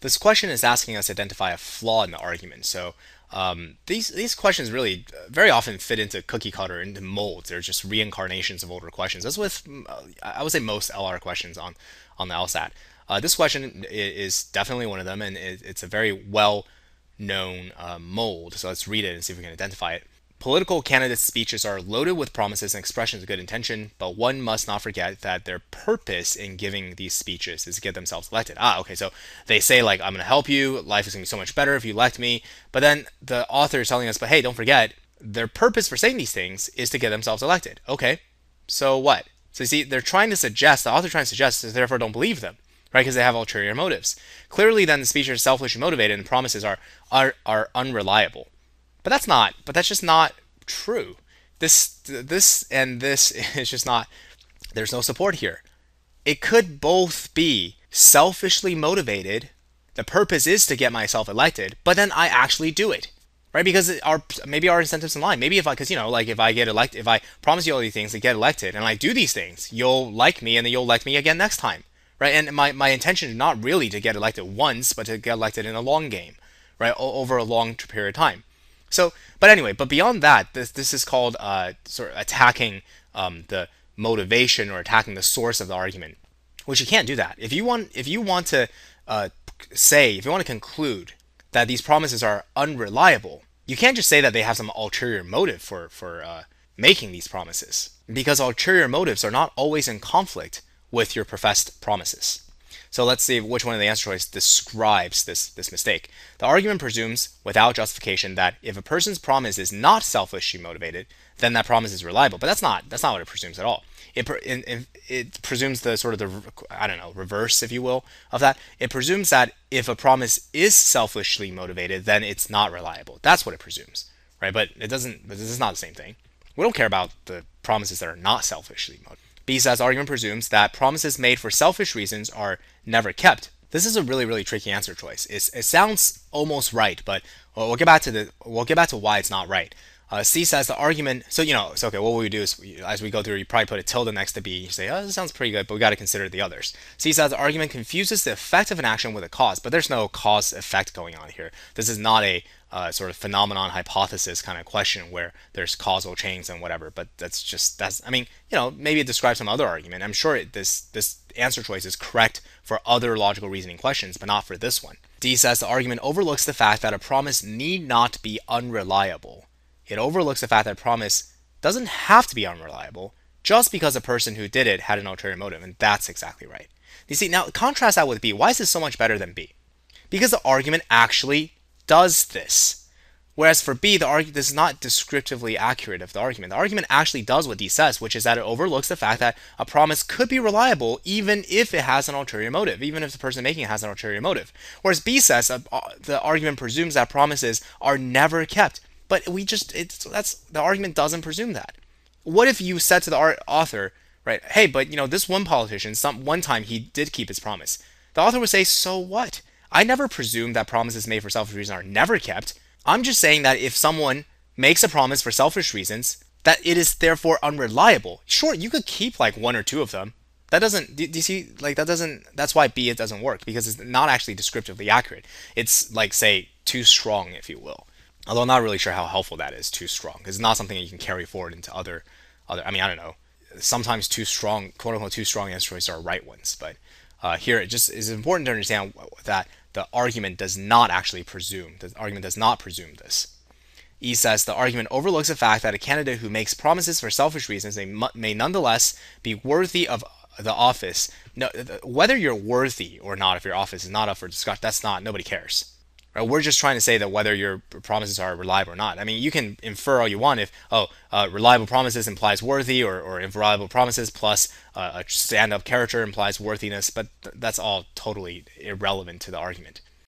This question is asking us to identify a flaw in the argument. So these questions really very often fit into cookie cutter, into molds. They're just reincarnations of older questions. That's with I would say most LR questions on the LSAT. This question is definitely one of them, and it's a very well known mold. So let's read it and see if we can identify it. Political candidates' speeches are loaded with promises and expressions of good intention, but one must not forget that their purpose in giving these speeches is to get themselves elected. Okay, so they say, like, I'm going to help you, life is going to be so much better if you elect me, but then the author is telling us, but hey, don't forget, their purpose for saying these things is to get themselves elected. Okay, so what? So you see, they're trying to suggest, the author trying to suggest, so therefore don't believe them, right? Because they have ulterior motives. Clearly, then the speeches are selfishly motivated and the promises are unreliable. But that's just not true. This is just not, there's no support here. It could both be selfishly motivated. The purpose is to get myself elected, but then I actually do it. Right? Because maybe our incentives in line. Maybe if I, because like if I get elected, if I promise you all these things and get elected and I do these things, you'll like me and then you'll elect me again next time. Right? And my intention is not really to get elected once, but to get elected in a long game, right? Over a long period of time. So, but anyway, but beyond that, this is called sort of attacking the motivation or attacking the source of the argument, which you can't do that. If you want to if you want to conclude that these promises are unreliable, you can't just say that they have some ulterior motive for making these promises, because ulterior motives are not always in conflict with your professed promises. So let's see which one of the answer choice describes this mistake. The argument presumes, without justification, that if a person's promise is not selfishly motivated, then that promise is reliable. But that's not what it presumes at all. It presumes the sort of the, I don't know, reverse, if you will, of that. It presumes that if a promise is selfishly motivated, then it's not reliable. That's what it presumes, right? But it doesn't. But this is not the same thing. We don't care about the promises that are not selfishly motivated. B says argument presumes that promises made for selfish reasons are never kept. This is a really, really tricky answer choice. It sounds almost right, but we'll get back to why it's not right. C says the argument. So it's okay. What we do is, as we go through, you probably put a tilde next to B. You say, oh, this sounds pretty good, but we got to consider the others. C says the argument confuses the effect of an action with a cause, but there's no cause effect going on here. This is not a sort of phenomenon hypothesis kind of question where there's causal chains and whatever. But I mean, maybe it describes some other argument. I'm sure this answer choice is correct for other logical reasoning questions, but not for this one. D says the argument overlooks the fact that a promise need not be unreliable. It overlooks the fact that a promise doesn't have to be unreliable just because the person who did it had an ulterior motive, and that's exactly right. You see, now contrast that with B. Why is this so much better than B? Because the argument actually does this. Whereas for B, this is not descriptively accurate of the argument. The argument actually does what D says, which is that it overlooks the fact that a promise could be reliable even if it has an ulterior motive, even if the person making it has an ulterior motive. Whereas B says the argument presumes that promises are never kept. But the argument doesn't presume that. What if you said to the author, right, hey, but this one politician, one time he did keep his promise. The author would say, so what? I never presume that promises made for selfish reasons are never kept. I'm just saying that if someone makes a promise for selfish reasons, that it is therefore unreliable. Sure, you could keep like one or two of them. That doesn't, do you see, like that's why B, it doesn't work, because it's not actually descriptively accurate. It's like, say, too strong, if you will. Although I'm not really sure how helpful that is, too strong. It's not something that you can carry forward into other, I mean, I don't know. Sometimes too strong, quote unquote, too strong answer choices are right ones. But here it just is important to understand that the argument does not actually presume, the argument does not presume this. E says the argument overlooks the fact that a candidate who makes promises for selfish reasons may nonetheless be worthy of the office. No, whether you're worthy or not, if your office is not up for discussion, nobody cares. We're just trying to say that whether your promises are reliable or not. I mean, you can infer all you want if, reliable promises implies worthy, or reliable promises plus a stand-up character implies worthiness, but that's all totally irrelevant to the argument.